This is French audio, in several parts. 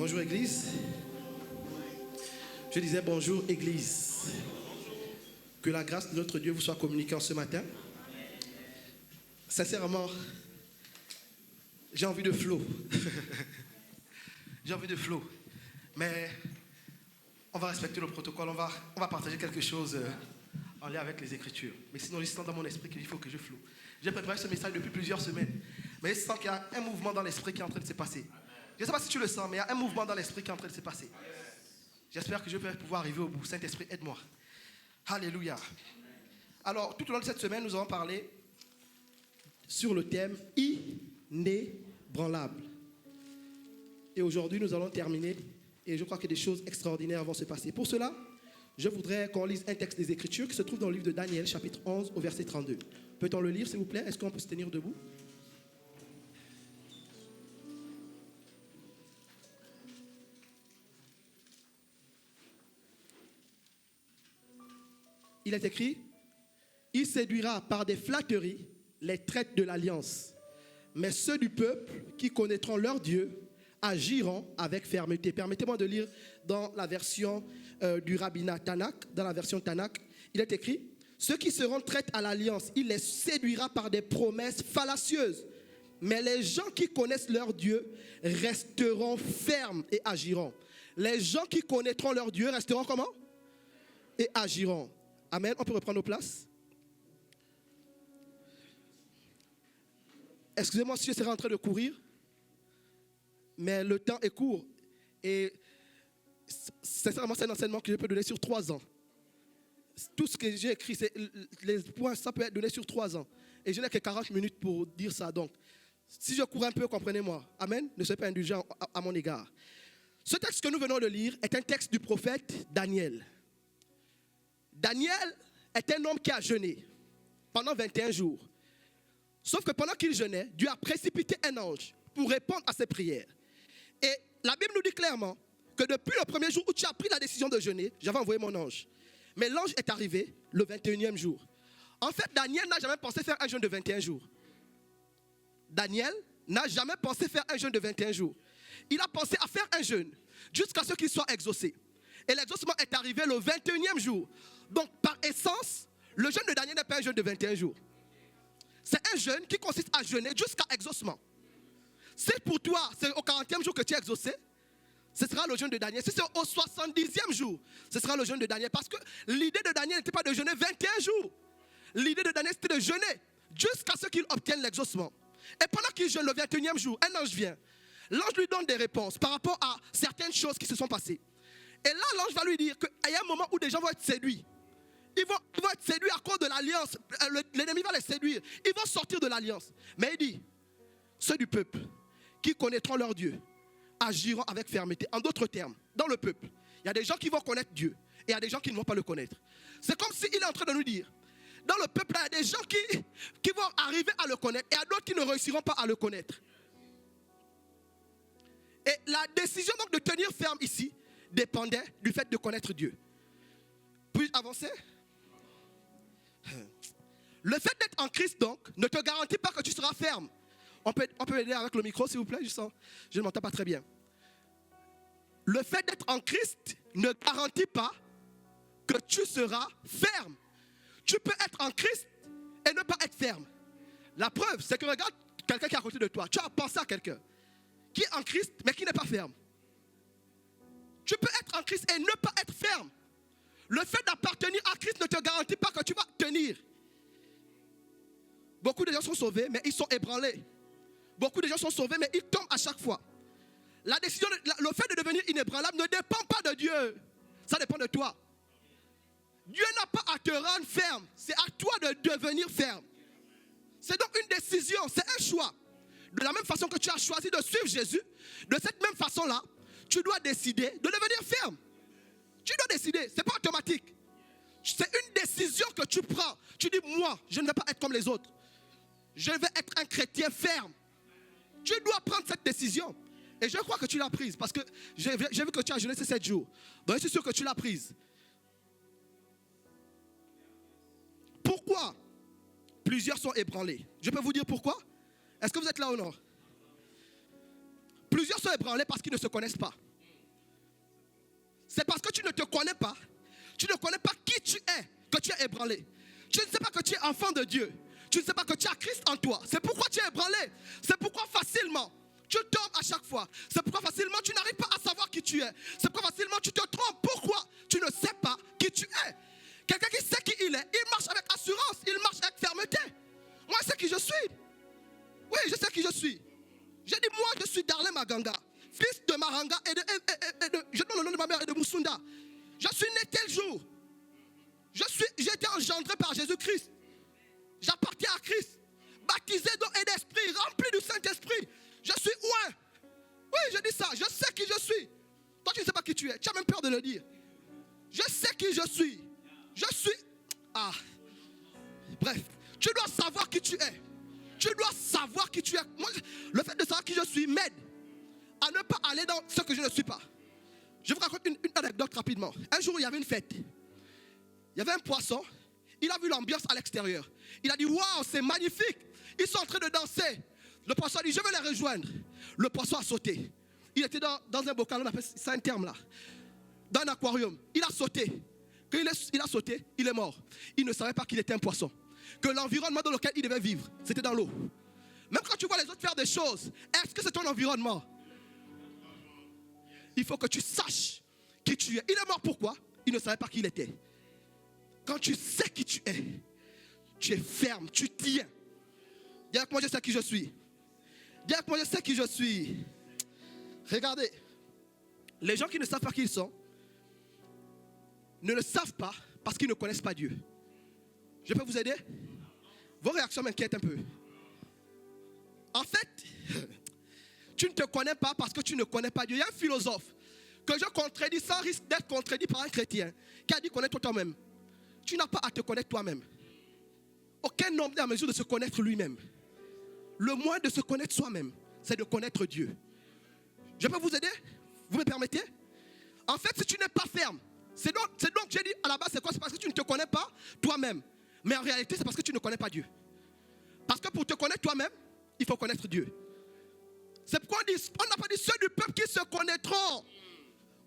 Bonjour Église. Je disais bonjour Église. Que la grâce de notre Dieu vous soit communiquée en ce matin. Sincèrement, j'ai envie de flow. J'ai envie de flow. Mais on va respecter le protocole, on va partager quelque chose en lien avec les Écritures. Mais sinon, je sens dans mon esprit qu'il faut que je flow. J'ai préparé ce message depuis plusieurs semaines. Mais je sens qu'il y a un mouvement dans l'esprit qui est en train de se passer. Je ne sais pas si tu le sens, mais il y a un mouvement dans l'esprit qui est en train de se passer. J'espère que je vais pouvoir arriver au bout. Saint-Esprit, aide-moi. Alléluia. Alors, tout au long de cette semaine, nous allons parler sur le thème inébranlable. Et aujourd'hui, nous allons terminer. Et je crois que des choses extraordinaires vont se passer. Pour cela, je voudrais qu'on lise un texte des Écritures qui se trouve dans le livre de Daniel, chapitre 11, au verset 32. Peut-on le lire, s'il vous plaît? Est-ce qu'on peut se tenir debout? Il est écrit: il séduira par des flatteries les traites de l'alliance. Mais ceux du peuple qui connaîtront leur Dieu agiront avec fermeté. Permettez-moi de lire dans la version du rabbinat Tanakh, dans la version Tanakh, il est écrit: ceux qui seront traites à l'alliance, il les séduira par des promesses fallacieuses. Mais les gens qui connaissent leur Dieu resteront fermes et agiront. Les gens qui connaîtront leur Dieu resteront comment? Et agiront. Amen. On peut reprendre nos places. Excusez-moi si je serais en train de courir, mais le temps est court. Et sincèrement, c'est un enseignement que je peux donner sur 3 ans. Tout ce que j'ai écrit, les points, ça peut être donné sur 3 ans. Et je n'ai que 40 minutes pour dire ça. Donc, si je cours un peu, comprenez-moi. Amen. Ne soyez pas indulgents à mon égard. Ce texte que nous venons de lire est un texte du prophète Daniel. Daniel est un homme qui a jeûné pendant 21 jours. Sauf que pendant qu'il jeûnait, Dieu a précipité un ange pour répondre à ses prières. Et la Bible nous dit clairement que depuis le premier jour où tu as pris la décision de jeûner, j'avais envoyé mon ange. Mais l'ange est arrivé le 21e jour. En fait, Daniel n'a jamais pensé faire un jeûne de 21 jours. Daniel n'a jamais pensé faire un jeûne de 21 jours. Il a pensé à faire un jeûne jusqu'à ce qu'il soit exaucé. Et l'exaucement est arrivé le 21e jour. Donc, par essence, le jeûne de Daniel n'est pas un jeûne de 21 jours. C'est un jeûne qui consiste à jeûner jusqu'à exaucement. Si pour toi, c'est au 40e jour que tu es exaucé, ce sera le jeûne de Daniel. Si c'est au 70e jour, ce sera le jeûne de Daniel. Parce que l'idée de Daniel n'était pas de jeûner 21 jours. L'idée de Daniel, c'était de jeûner jusqu'à ce qu'il obtienne l'exaucement. Et pendant qu'il jeûne le 21e jour, un ange vient. L'ange lui donne des réponses par rapport à certaines choses qui se sont passées. Et là, l'ange va lui dire qu'il y a un moment où des gens vont être séduits. Ils vont être séduits à cause de l'alliance. L'ennemi va les séduire. Ils vont sortir de l'alliance. Mais il dit, ceux du peuple qui connaîtront leur Dieu agiront avec fermeté. En d'autres termes, dans le peuple, il y a des gens qui vont connaître Dieu et il y a des gens qui ne vont pas le connaître. C'est comme s'il est en train de nous dire, dans le peuple, il y a des gens qui vont arriver à le connaître et il y a d'autres qui ne réussiront pas à le connaître. Et la décision donc de tenir ferme ici dépendait du fait de connaître Dieu. Puis avancer. Le fait d'être en Christ donc ne te garantit pas que tu seras ferme. On peut aider avec le micro s'il vous plaît, je ne m'entends pas très bien. Le fait d'être en Christ ne garantit pas que tu seras ferme. Tu peux être en Christ et ne pas être ferme. La preuve, c'est que regarde quelqu'un qui est à côté de toi. Tu as pensé à quelqu'un qui est en Christ mais qui n'est pas ferme. Tu peux être en Christ et ne pas être ferme. Le fait d'appartenir à Christ ne te garantit pas que tu vas tenir. Beaucoup de gens sont sauvés, mais ils sont ébranlés. Beaucoup de gens sont sauvés, mais ils tombent à chaque fois. La décision, le fait de devenir inébranlable ne dépend pas de Dieu. Ça dépend de toi. Dieu n'a pas à te rendre ferme. C'est à toi de devenir ferme. C'est donc une décision, c'est un choix. De la même façon que tu as choisi de suivre Jésus, de cette même façon-là, tu dois décider de devenir ferme. Tu dois décider, ce n'est pas automatique. C'est une décision que tu prends. Tu dis, moi, je ne vais pas être comme les autres. Je vais être un chrétien ferme. Tu dois prendre cette décision. Et je crois que tu l'as prise. Parce que j'ai vu que tu as jeûné ces 7 jours. Donc je suis sûr que tu l'as prise. Pourquoi plusieurs sont ébranlés? Je peux vous dire pourquoi? Est-ce que vous êtes là ou non? Plusieurs sont ébranlés parce qu'ils ne se connaissent pas. c'est parce que tu ne te connais pas. Tu ne connais pas qui tu es que tu es ébranlé. Tu ne sais pas que tu es enfant de Dieu. Tu ne sais pas que tu as Christ en toi. C'est pourquoi tu es ébranlé. C'est pourquoi facilement tu tombes à chaque fois. C'est pourquoi facilement tu n'arrives pas à savoir qui tu es. C'est pourquoi facilement tu te trompes. Pourquoi tu ne sais pas qui tu es? Quelqu'un qui sait qui il est, il marche avec assurance, il marche avec fermeté. Moi, je sais qui je suis. Oui, je sais qui je suis. J'ai dit, moi, je suis Darlem Maganga, fils de Maranga je donne le nom de ma mère et de Moussunda. Je suis né tel jour. J'ai été engendré par Jésus-Christ. J'appartiens à Christ. Baptisé d'eau et d'esprit, rempli du Saint-Esprit. Je suis ouin. Oui, je dis ça. Je sais qui je suis. Toi, tu ne sais pas qui tu es. Tu as même peur de le dire. Je sais qui je suis. Je suis... Ah. Bref, tu dois savoir qui tu es. Tu dois savoir qui tu es. Moi, le fait de savoir qui je suis m'aide à ne pas aller dans ce que je ne suis pas. Je vous raconte une anecdote rapidement. Un jour, il y avait une fête. Il y avait un poisson. Il a vu l'ambiance à l'extérieur. Il a dit, waouh, c'est magnifique. Ils sont en train de danser. Le poisson a dit, je vais les rejoindre. Le poisson a sauté. Il était dans un bocal, on appelle ça un terme là. Dans un aquarium. Il a sauté. Quand il a sauté, il est mort. Il ne savait pas qu'il était un poisson. Que l'environnement dans lequel il devait vivre, c'était dans l'eau. Même quand tu vois les autres faire des choses, est-ce que c'est ton environnement? Il faut que tu saches qui tu es. Il est mort pourquoi? Il ne savait pas qui il était. Quand tu sais qui tu es ferme, tu tiens. Dis avec moi, je sais qui je suis. Dis avec moi, je sais qui je suis. Regardez, les gens qui ne savent pas qui ils sont, ne le savent pas parce qu'ils ne connaissent pas Dieu. Je peux vous aider? Vos réactions m'inquiètent un peu. En fait, tu ne te connais pas parce que tu ne connais pas Dieu. Il y a un philosophe que je contredis sans risque d'être contredit par un chrétien qui a dit connais-toi toi-même. Tu n'as pas à te connaître toi-même. Aucun homme n'est en mesure de se connaître lui-même. Le moyen de se connaître soi-même, c'est de connaître Dieu. Je peux vous aider? Vous me permettez? En fait, si tu n'es pas ferme, c'est donc j'ai dit à la base, c'est quoi? C'est parce que tu ne te connais pas toi-même. Mais en réalité, c'est parce que tu ne connais pas Dieu. Parce que pour te connaître toi-même, il faut connaître Dieu. C'est pourquoi on n'a pas dit ceux du peuple qui se connaîtront.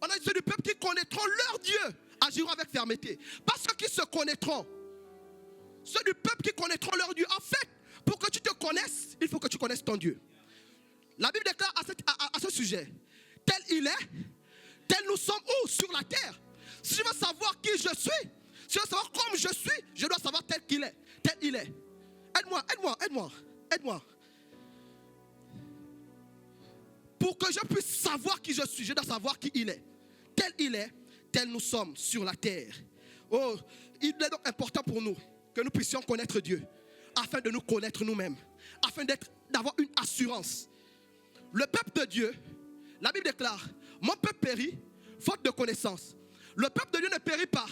On a dit ceux du peuple qui connaîtront leur Dieu, agiront avec fermeté. Pas ceux qui se connaîtront. Ceux du peuple qui connaîtront leur Dieu. En fait, pour que tu te connaisses, il faut que tu connaisses ton Dieu. La Bible déclare à ce sujet, tel il est, tel nous sommes où? Sur la terre. Si je veux savoir qui je suis, si je veux savoir comme je suis, je dois savoir tel qu'il est, tel il est. Aide-moi. Pour que je puisse savoir qui je suis, je dois savoir qui il est. Tel il est, tel nous sommes sur la terre. Oh, il est donc important pour nous que nous puissions connaître Dieu, afin de nous connaître nous-mêmes, afin d'avoir une assurance. Le peuple de Dieu, la Bible déclare, mon peuple périt faute de connaissance. Le peuple de Dieu ne périt pas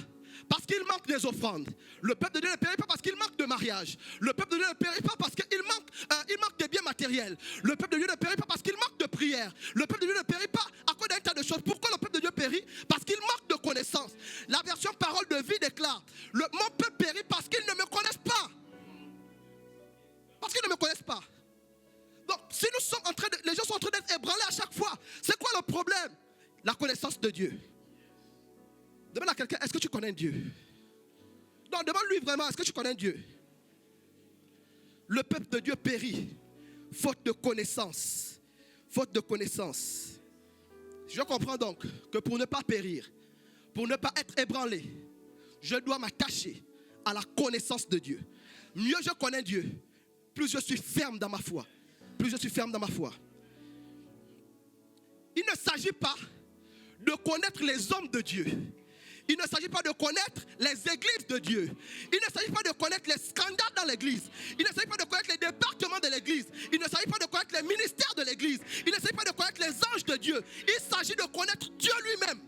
parce qu'il manque des offrandes. Le peuple de Dieu ne périt pas parce qu'il manque de mariage. Le peuple de Dieu ne périt pas parce qu'il manque des biens matériels. Le peuple de Dieu ne périt pas parce qu'il manque de prière. Le peuple de Dieu ne périt pas à cause d'un tas de choses. Pourquoi le peuple de Dieu périt? Parce qu'il manque de connaissance. La version parole de vie déclare, mon peuple périt parce qu'ils ne me connaissent pas. Parce qu'ils ne me connaissent pas. Donc, si nous sommes les gens sont en train d'être ébranlés à chaque fois, c'est quoi le problème? La connaissance de Dieu. Demande à quelqu'un, est-ce que tu connais Dieu? Non, demande-lui vraiment, est-ce que tu connais Dieu? Le peuple de Dieu périt, faute de connaissance. Faute de connaissance. Je comprends donc que pour ne pas périr, pour ne pas être ébranlé, je dois m'attacher à la connaissance de Dieu. Mieux je connais Dieu, plus je suis ferme dans ma foi. Plus je suis ferme dans ma foi. Il ne s'agit pas de connaître les hommes de Dieu. Il ne s'agit pas de connaître les églises de Dieu. Il ne s'agit pas de connaître les scandales dans l'église. Il ne s'agit pas de connaître les départements de l'église. Il ne s'agit pas de connaître les ministères de l'église. Il ne s'agit pas de connaître les anges de Dieu. Il s'agit de connaître Dieu lui-même.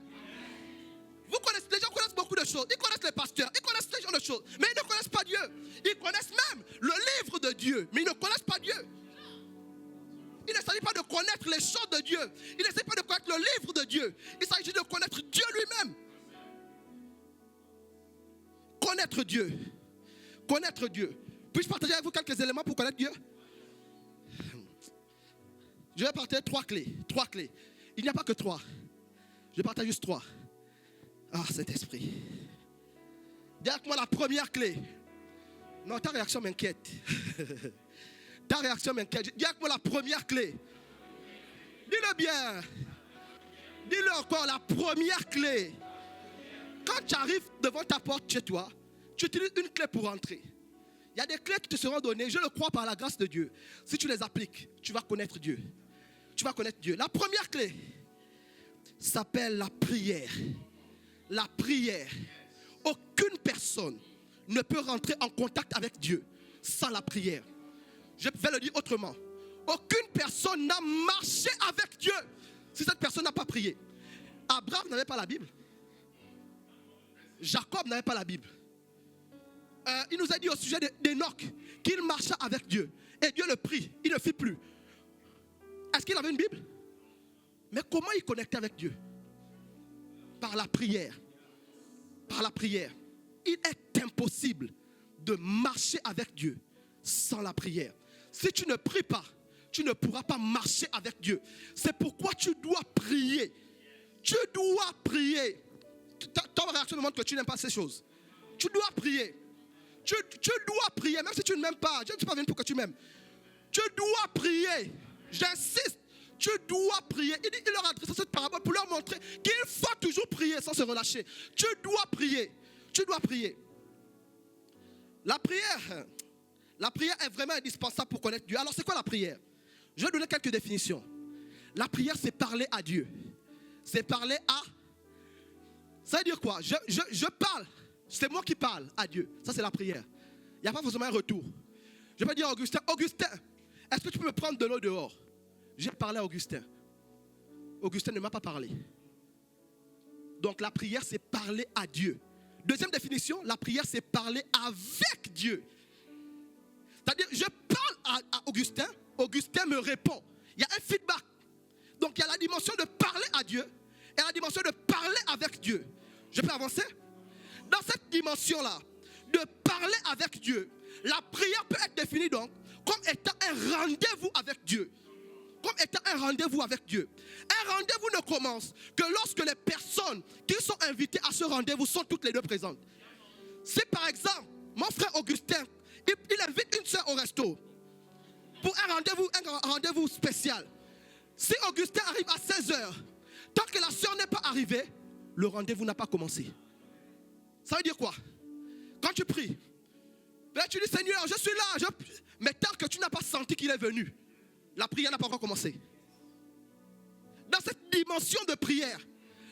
Vous connaissez, les gens connaissent beaucoup de choses. Ils connaissent les pasteurs, ils connaissent ce genre de choses. Mais ils ne connaissent pas Dieu. Ils connaissent même le livre de Dieu, mais ils ne connaissent pas Dieu. Il ne s'agit pas de connaître les choses de Dieu. Il ne s'agit pas de connaître le livre de Dieu. Il s'agit de connaître Dieu lui-même. Connaître Dieu. Connaître Dieu. Puis-je partager avec vous quelques éléments pour connaître Dieu? Je vais partager trois clés. Il n'y a pas que trois. Je partage juste trois. Ah, Saint-Esprit. Dis avec moi la première clé. Non, ta réaction m'inquiète. Ta réaction m'inquiète. Dis avec moi la première clé. Dis-le bien. Dis-le encore, la première clé. Quand tu arrives devant ta porte chez toi, tu utilises une clé pour entrer. Il y a des clés qui te seront données, je le crois par la grâce de Dieu. Si tu les appliques, tu vas connaître Dieu. Tu vas connaître Dieu. La première clé s'appelle la prière. La prière. Aucune personne ne peut rentrer en contact avec Dieu sans la prière. Je vais le dire autrement. Aucune personne n'a marché avec Dieu si cette personne n'a pas prié. Abraham n'avait pas la Bible. Jacob n'avait pas la Bible. Il nous a dit au sujet d'Enoch qu'il marcha avec Dieu. Et Dieu le prie, il ne fit plus. Est-ce qu'il avait une Bible? Mais comment il connectait avec Dieu? Par la prière. Par la prière. Il est impossible de marcher avec Dieu sans la prière. Si tu ne pries pas, tu ne pourras pas marcher avec Dieu. C'est pourquoi tu dois prier. Tu dois prier. Ton réaction me montre que tu n'aimes pas ces choses. Tu dois prier. Tu dois prier, même si tu ne m'aimes pas. Je ne suis pas venu pour que tu m'aimes. Tu dois prier. J'insiste. Tu dois prier. Il leur adresse cette parabole pour leur montrer qu'il faut toujours prier sans se relâcher. Tu dois prier. Tu dois prier. La prière est vraiment indispensable pour connaître Dieu. Alors c'est quoi la prière? Je vais donner quelques définitions. La prière, c'est parler à Dieu. C'est parler à... Ça veut dire quoi? Je parle. C'est moi qui parle à Dieu. Ça, c'est la prière. Il n'y a pas forcément un retour. Je vais dire à Augustin, Augustin, est-ce que tu peux me prendre de l'eau dehors? J'ai parlé à Augustin. Augustin ne m'a pas parlé. Donc la prière, c'est parler à Dieu. Deuxième définition, la prière, c'est parler avec Dieu. C'est-à-dire, je parle à Augustin, Augustin me répond. Il y a un feedback. Donc il y a la dimension de parler à Dieu et la dimension de parler avec Dieu. Je peux avancer? Dans cette dimension-là, de parler avec Dieu, la prière peut être définie donc comme étant un rendez-vous avec Dieu. Comme étant un rendez-vous avec Dieu. Un rendez-vous ne commence que lorsque les personnes qui sont invitées à ce rendez-vous sont toutes les deux présentes. Si par exemple, mon frère Augustin, il invite une soeur au resto pour un rendez-vous spécial. Si Augustin arrive à 16h, tant que la soeur n'est pas arrivée, le rendez-vous n'a pas commencé. Ça veut dire quoi? Quand tu pries, là tu dis Seigneur, je suis là, mais tant que tu n'as pas senti qu'il est venu, la prière n'a pas encore commencé. Dans cette dimension de prière,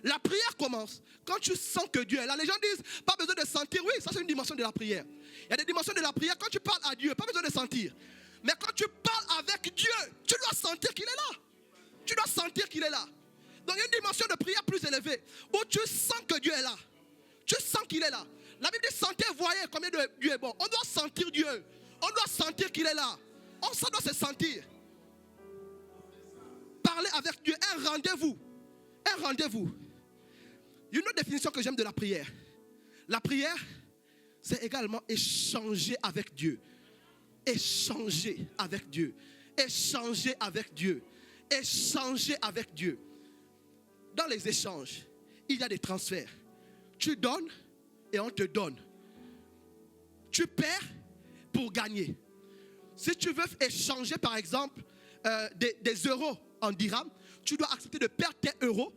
la prière commence quand tu sens que Dieu est là. Les gens disent, pas besoin de sentir. Oui, ça c'est une dimension de la prière. Il y a des dimensions de la prière, quand tu parles à Dieu, pas besoin de sentir. Mais quand tu parles avec Dieu, tu dois sentir qu'il est là. Tu dois sentir qu'il est là. Donc il y a une dimension de prière plus élevée, où tu sens que Dieu est là. Tu sens qu'il est là. La Bible dit, sentez, voyez combien Dieu est bon. On doit sentir Dieu. On doit sentir qu'il est là. Ça doit se sentir. Parler avec Dieu, un rendez-vous. Un rendez-vous. Il y a une autre définition que j'aime de la prière. La prière, c'est également échanger avec Dieu. Échanger avec Dieu. Échanger avec Dieu. Échanger avec Dieu. Dans les échanges, il y a des transferts. Tu donnes et on te donne. Tu perds pour gagner. Si tu veux échanger par exemple des euros en dirhams, tu dois accepter de perdre tes euros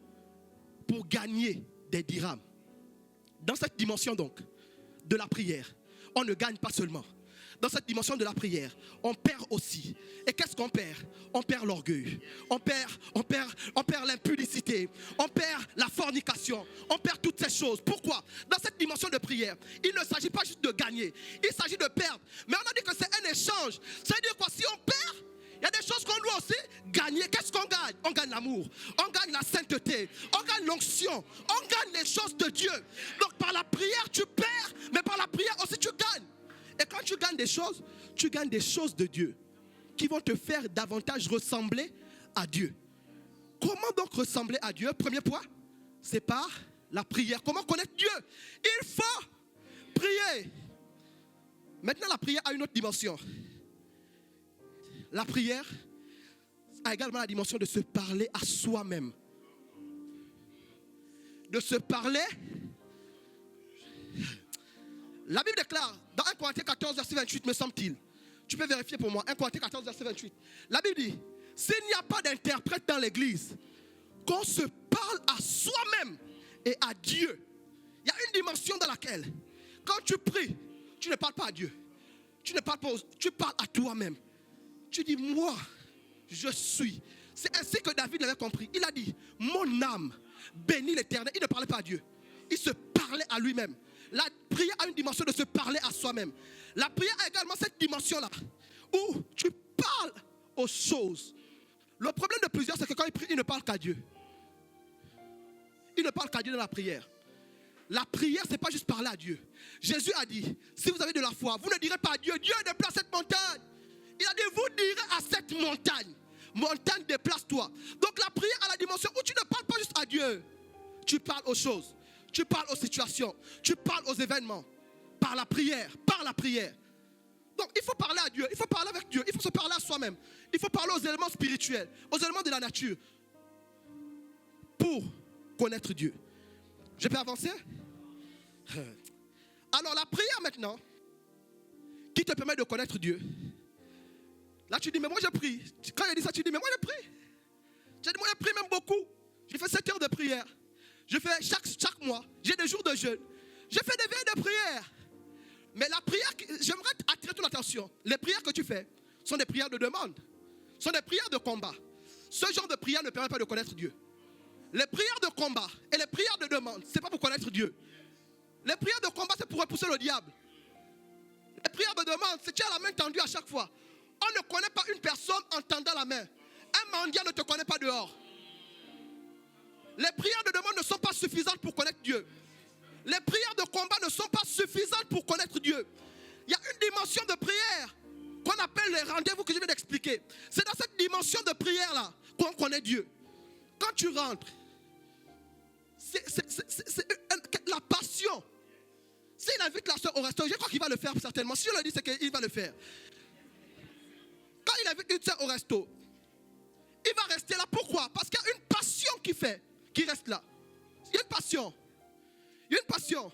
pour gagner des dirhams. Dans cette dimension donc de la prière, on ne gagne pas seulement. Dans cette dimension de la prière, on perd aussi. Et qu'est-ce qu'on perd? On perd l'orgueil. On perd l'impudicité. On perd la fornication. On perd toutes ces choses. Pourquoi? Dans cette dimension de prière, il ne s'agit pas juste de gagner. Il s'agit de perdre. Mais on a dit que c'est un échange. C'est-à-dire quoi? Si on perd, il y a des choses qu'on doit aussi gagner. Qu'est-ce qu'on gagne? On gagne l'amour. On gagne la sainteté. On gagne l'onction. On gagne les choses de Dieu. Donc par la prière, tu perds. Mais par la prière aussi, tu gagnes. Et quand tu gagnes des choses de Dieu qui vont te faire davantage ressembler à Dieu. Comment donc ressembler à Dieu? Premier point, c'est par la prière. Comment connaître Dieu? Il faut prier. Maintenant, la prière a une autre dimension. La prière a également la dimension de se parler à soi-même. De se parler La Bible déclare dans 1 Corinthiens 14, verset 28, me semble-t-il. Tu peux vérifier pour moi. 1 Corinthiens 14, verset 28. La Bible dit, s'il n'y a pas d'interprète dans l'église, qu'on se parle à soi-même et à Dieu. Il y a une dimension dans laquelle, quand tu pries, tu ne parles pas à Dieu. Tu ne parles pas, tu parles à toi-même. Tu dis, moi, je suis. C'est ainsi que David l'avait compris. Il a dit, mon âme bénit l'Éternel. Il ne parlait pas à Dieu. Il se parlait à lui-même. La prière a une dimension de se parler à soi-même. La prière a également cette dimension-là, où tu parles aux choses. Le problème de plusieurs, c'est que quand ils prient, ils ne parlent qu'à Dieu. Ils ne parlent qu'à Dieu dans la prière. La prière, ce n'est pas juste parler à Dieu. Jésus a dit, si vous avez de la foi, vous ne direz pas à Dieu, Dieu déplace cette montagne. Il a dit, vous direz à cette montagne, montagne déplace-toi. Donc la prière a la dimension où tu ne parles pas juste à Dieu. Tu parles aux choses, tu parles aux situations, tu parles aux événements. Par la prière, par la prière. Donc il faut parler à Dieu, il faut parler avec Dieu, il faut se parler à soi-même. Il faut parler aux éléments spirituels, aux éléments de la nature. Pour connaître Dieu. Je peux avancer? Alors la prière maintenant, qui te permet de connaître Dieu. Là tu dis, mais moi je prie. Quand il dit ça, tu dis, mais moi je prie. Tu dis, moi je prie même beaucoup. J'ai fait 7 heures de prière. Je fais chaque mois, j'ai des jours de jeûne. Je fais des veilles de prière. Mais la prière, j'aimerais attirer ton attention. Les prières que tu fais sont des prières de demande. Sont des prières de combat. Ce genre de prière ne permet pas de connaître Dieu. Les prières de combat et les prières de demande, ce n'est pas pour connaître Dieu. Les prières de combat, c'est pour repousser le diable. Les prières de demande, c'est tu as la main tendue à chaque fois. On ne connaît pas une personne en tendant la main. Un mendiant ne te connaît pas dehors. Les prières de demande ne sont pas suffisantes pour connaître Dieu. Les prières de combat ne sont pas suffisantes pour connaître Dieu. Il y a une dimension de prière qu'on appelle les rendez-vous que je viens d'expliquer. C'est dans cette dimension de prière-là qu'on connaît Dieu. Quand tu rentres, c'est la passion. S'il invite la soeur au resto, je crois qu'il va le faire certainement. Si je le dis, c'est qu'il va le faire. Quand il invite une soeur au resto, il va rester là. Pourquoi? Parce qu'il y a une passion qui reste là. Il y a une passion. Il y a une passion.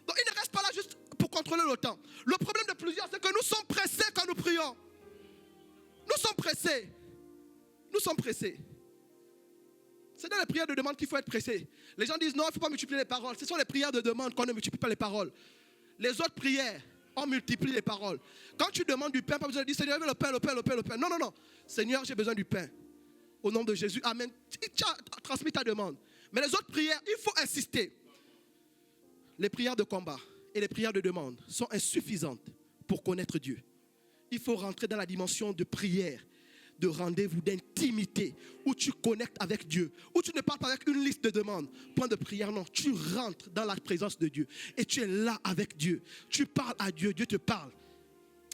Donc il ne reste pas là juste pour contrôler le temps. Le problème de plusieurs, c'est que nous sommes pressés quand nous prions. Nous sommes pressés. Nous sommes pressés. C'est dans les prières de demande qu'il faut être pressé. Les gens disent non, il ne faut pas multiplier les paroles. Ce sont les prières de demande qu'on ne multiplie pas les paroles. Les autres prières, on multiplie les paroles. Quand tu demandes du pain, pas besoin de dire Seigneur, le pain, le pain, le pain, le pain. Non, non, non. Seigneur, j'ai besoin du pain. Au nom de Jésus, amen. Tu as transmis ta demande. Mais les autres prières, il faut insister. Les prières de combat et les prières de demande sont insuffisantes pour connaître Dieu. Il faut rentrer dans la dimension de prière, de rendez-vous, d'intimité, où tu connectes avec Dieu, où tu ne parles pas avec une liste de demandes. Point de prière, non. Tu rentres dans la présence de Dieu et tu es là avec Dieu. Tu parles à Dieu, Dieu te parle.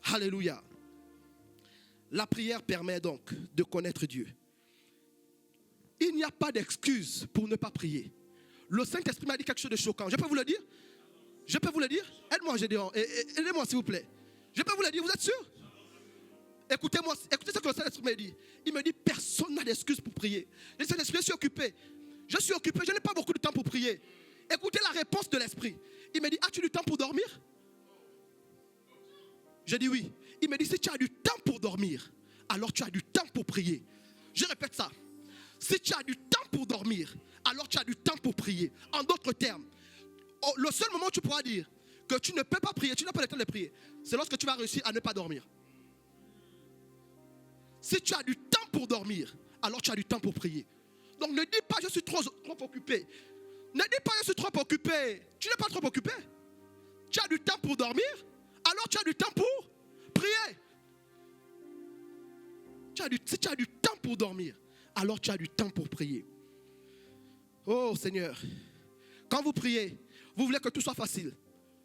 Alléluia. La prière permet donc de connaître Dieu. Il n'y a pas d'excuse pour ne pas prier. Le Saint-Esprit m'a dit quelque chose de choquant. Je peux vous le dire? Je peux vous le dire? Aide-moi, Gédéon. Aidez-moi, s'il vous plaît. Je peux vous le dire, vous êtes sûr? Écoutez-moi, écoutez ce que le Saint-Esprit m'a dit. Il me dit, personne n'a d'excuse pour prier. Le Saint-Esprit, je suis occupé. Je suis occupé, je n'ai pas beaucoup de temps pour prier. Écoutez la réponse de l'Esprit. Il me dit, as-tu du temps pour dormir? Je dis oui. Il me dit, si tu as du temps pour dormir, alors tu as du temps pour prier. Je répète ça. Si tu as du temps pour dormir, alors tu as du temps pour prier. En d'autres termes, le seul moment où tu pourras dire que tu ne peux pas prier, tu n'as pas le temps de prier, c'est lorsque tu vas réussir à ne pas dormir. Si tu as du temps pour dormir, alors tu as du temps pour prier. Donc ne dis pas je suis trop occupé. Ne dis pas je suis trop occupé. Tu n'es pas trop occupé. Tu as du temps pour dormir, alors tu as du temps pour prier. Si tu as du temps pour dormir, alors tu as du temps pour prier. Oh Seigneur, quand vous priez, vous voulez que tout soit facile.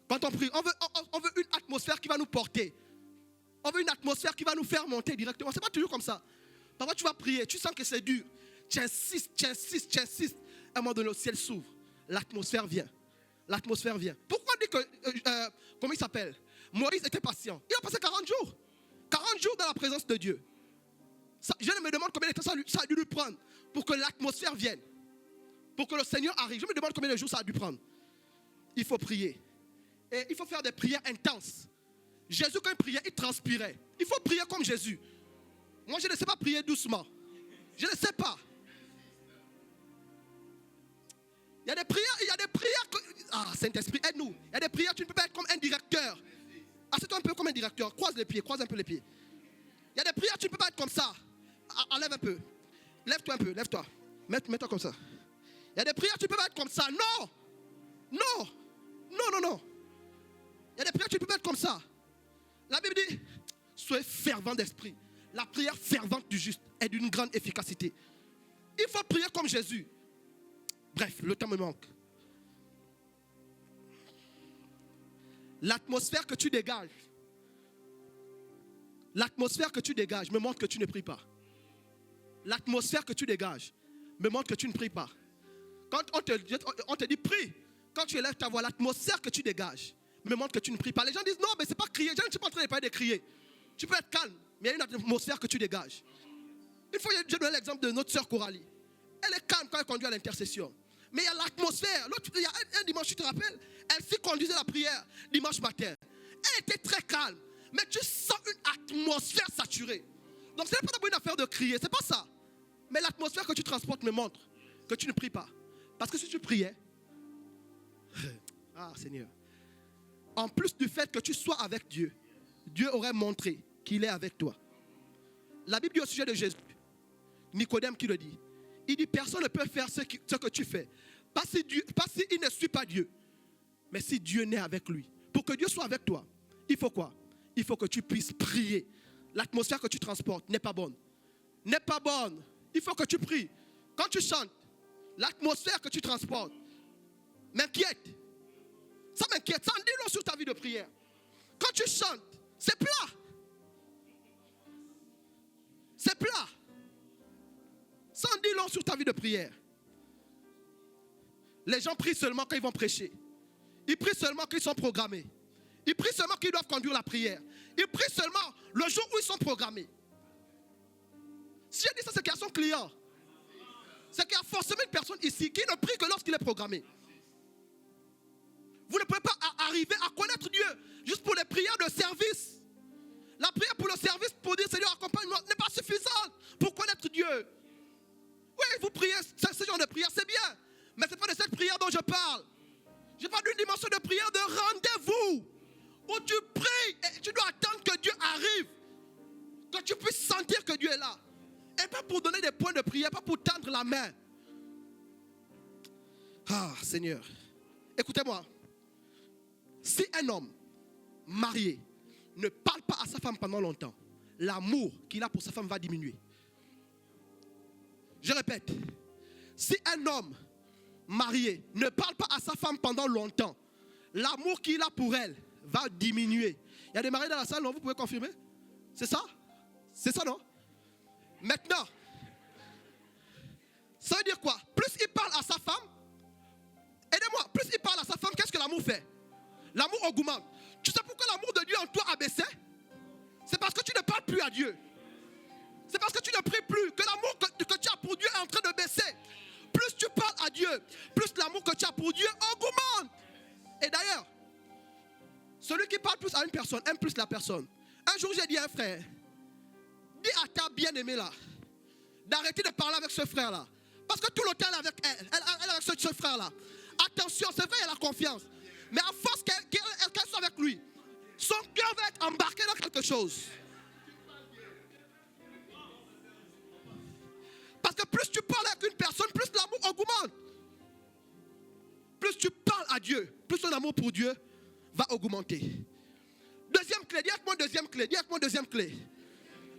Quand on prie, on veut une atmosphère qui va nous porter. On veut une atmosphère qui va nous faire monter directement. Ce n'est pas toujours comme ça. Parfois tu vas prier, tu sens que c'est dur. Tu insistes. À un moment donné, le ciel s'ouvre. L'atmosphère vient. Pourquoi on dit que, comment il s'appelle? Moïse était patient. Il a passé 40 jours. 40 jours dans la présence de Dieu. Je me demande combien de temps ça a dû lui prendre pour que l'atmosphère vienne. Pour que le Seigneur arrive. Je me demande combien de jours ça a dû prendre. Il faut prier. Et il faut faire des prières intenses. Jésus, quand il priait, il transpirait. Il faut prier comme Jésus. Moi, je ne sais pas prier doucement. Je ne sais pas. Il y a des prières que... Ah, Saint-Esprit, aide-nous. Il y a des prières, tu ne peux pas être comme un directeur. Assieds-toi un peu comme un directeur. Croise un peu les pieds. Il y a des prières, tu ne peux pas être comme ça. Enlève un peu. Lève-toi un peu, lève-toi. Mets-toi comme ça. Il y a des prières, tu ne peux pas être comme ça. Non. Non. Non, non, non. Il y a des prières, tu ne peux pas être comme ça. La Bible dit, soyez fervent d'esprit. La prière fervente du juste est d'une grande efficacité. Il faut prier comme Jésus. Bref, le temps me manque. L'atmosphère que tu dégages me montre que tu ne pries pas. L'atmosphère que tu dégages me montre que tu ne pries pas. Quand on te dit prie, quand tu élèves ta voix, l'atmosphère que tu dégages me montre que tu ne pries pas. Les gens disent non, mais c'est pas crier. Je ne suis pas en train de parler de crier. Tu peux être calme, mais il y a une atmosphère que tu dégages. Une fois, je donne l'exemple de notre sœur Coralie. Elle est calme quand elle conduit à l'intercession. Mais il y a l'atmosphère. Il y a un dimanche, tu te rappelles, elle s'y conduisait la prière dimanche matin. Elle était très calme. Mais tu sens une atmosphère saturée. Donc ce n'est pas d'abord une affaire de crier, c'est pas ça. Mais l'atmosphère que tu transportes me montre que tu ne pries pas. Parce que si tu priais, ah Seigneur, en plus du fait que tu sois avec Dieu, Dieu aurait montré qu'il est avec toi. La Bible dit au sujet de Jésus, Nicodème qui le dit, il dit personne ne peut faire ce que tu fais. Pas s'il ne suit pas Dieu, mais si Dieu n'est avec lui. Pour que Dieu soit avec toi, il faut quoi? Il faut que tu puisses prier. L'atmosphère que tu transportes n'est pas bonne. N'est pas bonne. Il faut que tu pries. Quand tu chantes, l'atmosphère que tu transportes m'inquiète. Ça m'inquiète. Ça en dit long sur ta vie de prière. Quand tu chantes, c'est plat. C'est plat. Ça en dit long sur ta vie de prière. Les gens prient seulement quand ils vont prêcher. Ils prient seulement quand ils sont programmés. Ils prient seulement qu'ils doivent conduire la prière. Ils prient seulement le jour où ils sont programmés. Si je dis ça, c'est qu'il y a son client. C'est qu'il y a forcément une personne ici qui ne prie que lorsqu'il est programmé. Vous ne pouvez pas arriver à connaître Dieu juste pour les prières de service. La prière pour le service, pour dire Seigneur, accompagne-moi, n'est pas suffisante pour connaître Dieu. Oui, vous priez ce genre de prière, c'est bien. Mais ce n'est pas de cette prière dont je parle. Je parle d'une dimension de prière de rendez-vous. Où tu pries et tu dois attendre que Dieu arrive. Que tu puisses sentir que Dieu est là. Et pas pour donner des points de prière, pas pour tendre la main. Ah, Seigneur. Écoutez-moi. Si un homme marié ne parle pas à sa femme pendant longtemps, l'amour qu'il a pour sa femme va diminuer. Je répète. Si un homme marié ne parle pas à sa femme pendant longtemps, l'amour qu'il a pour elle va diminuer. Il y a des mariés dans la salle, non? Vous pouvez confirmer? C'est ça? C'est ça, non? Maintenant, ça veut dire quoi? Plus il parle à sa femme, aidez-moi, plus il parle à sa femme, qu'est-ce que l'amour fait? L'amour augmente. Tu sais pourquoi l'amour de Dieu en toi a baissé? C'est parce que tu ne parles plus à Dieu. C'est parce que tu ne pries plus que l'amour que tu as pour Dieu est en train de baisser. Plus tu parles à Dieu, plus l'amour que tu as pour Dieu augmente. Et d'ailleurs, celui qui parle plus à une personne aime plus la personne. Un jour, j'ai dit à un frère, dis à ta bien-aimée là, d'arrêter de parler avec ce frère-là. Parce que tout le temps, elle est avec elle. Elle est avec ce frère-là. Attention, c'est vrai, elle a confiance. Mais à force qu'elle soit avec lui, son cœur va être embarqué dans quelque chose. Parce que plus tu parles avec une personne, plus l'amour augmente. Plus tu parles à Dieu, plus ton amour pour Dieu va augmenter. Deuxième clé, dis avec moi deuxième clé, dis avec moi deuxième clé.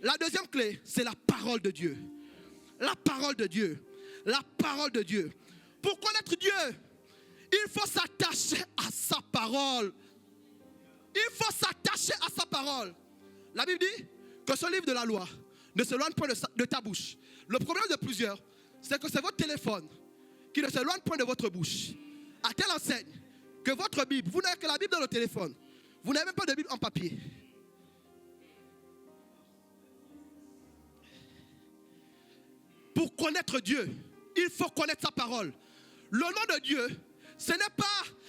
La deuxième clé, c'est la parole de Dieu. La parole de Dieu. La parole de Dieu. Pour connaître Dieu, il faut s'attacher à sa parole. Il faut s'attacher à sa parole. La Bible dit que ce livre de la loi ne s'éloigne point de ta bouche. Le problème de plusieurs, c'est que c'est votre téléphone qui ne s'éloigne point de votre bouche. À telle enseigne que votre Bible, vous n'avez que la Bible dans le téléphone. Vous n'avez même pas de Bible en papier. Pour connaître Dieu, il faut connaître sa parole. Le nom de Dieu, Ce n'est pas,